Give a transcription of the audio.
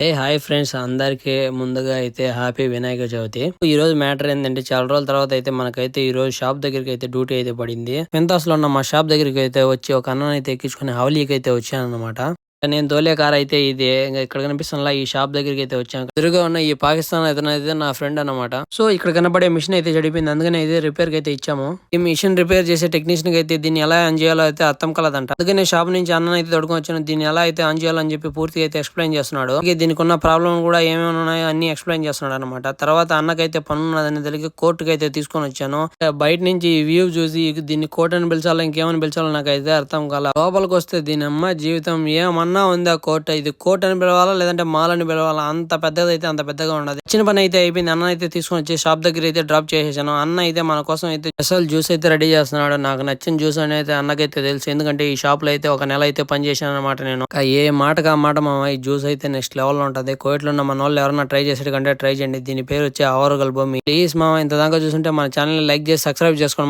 Hi friends, అందరికి ముందుగా అయితే హ్యాపీ వినాయక చవితి. ఈ రోజు మ్యాటర్ ఏంటంటే, చాలా రోజుల తర్వాత అయితే మనకైతే ఈ రోజు షాప్ దగ్గరికి అయితే డ్యూటీ అయితే పడింది. మెంతాస్ లో ఉన్న మా షాప్ దగ్గరికి అయితే వచ్చి ఒక అన్న అయితే ఎక్కించుకుని హవలీకి అయితే వచ్చాను అనమాట. నేను తోలే కార్ అయితే ఇది ఇక్కడ కనిపిస్తున్నా ఈ షాప్ దగ్గరికి అయితే వచ్చాను. ఎదురుగా ఉన్న ఈ పాకిస్తాన్ అతను అయితే నా ఫ్రెండ్ అనమాట. సో ఇక్కడ కనబడే మిషన్ అయితే చెడిపోయింది, అందుకని అయితే రిపేర్ కి అయితే ఇచ్చాము. ఈ మిషన్ రిపేర్ చేసే టెక్నీషియన్ అయితే దీన్ని ఎలా ఆన్ చేయాలో అయితే అర్థం కలదంట. అందుకనే షాప్ నుంచి అన్న అయితే తొడుకొని వచ్చాను. దీన్ని ఎలా అయితే ఆన్ చేయాలని చెప్పి పూర్తిగా అయితే ఎక్స్ప్లెయిన్ చేస్తున్నాడు. దీనికి ఉన్న ప్రాబ్లం కూడా ఏమేమి ఉన్నాయో అన్ని ఎక్స్ప్లెయిన్ చేస్తున్నాడు అనమాట. తర్వాత అన్నకైతే పని ఉన్నదని తెలిసి కోర్టుకి అయితే తీసుకొని వచ్చాను. బయట నుంచి వ్యూ చూసి దీన్ని కోర్టు అని పిలిచాలో ఇంకేమని పిలిచాలో నాకైతే అర్థం కాల. లోపలికి వస్తే దీని అమ్మ జీవితం ఏమన్నా ఉందా కోర్టు. ఇది కోర్టు అని పిలవాలా లేదంటే మాల్ అని పిలవాలా, అంత పెద్దది అయితే అంత పెద్దగా ఉండదు. చిన్న పని అయితే అయిపోయింది. అన్న అయితే తీసుకొని వచ్చి షాప్ దగ్గర అయితే డ్రాప్ చేసేసాను. అన్న అయితే మన కోసం అయితే స్పెషల్ జ్యూస్ అయితే రెడీ చేస్తున్నాడు. నాకు నచ్చిన జ్యూస్ అని అయితే అన్నకైతే తెలుసు, ఎందుకంటే ఈ షాప్ లో అయితే ఒక నెల అయితే పని చేశాను అనమాట నేను. ఏ మాటగా మాట మామ, ఈ జ్యూస్ అయితే నెక్స్ట్ లెవెల్ లో ఉంటది. కోయిట్లో ఉన్న మన వాళ్ళు ఎవరైనా ట్రై చేసేది కంటే ట్రై చేయండి. దీని పేరు వచ్చి ఆవరగల్ బొమ్మి. ప్లీజ్ మామ, ఇంత దాకా చూసుంటే మన ఛానల్ లైక్ చేసి సబ్స్క్రైబ్ చేసుకోండి.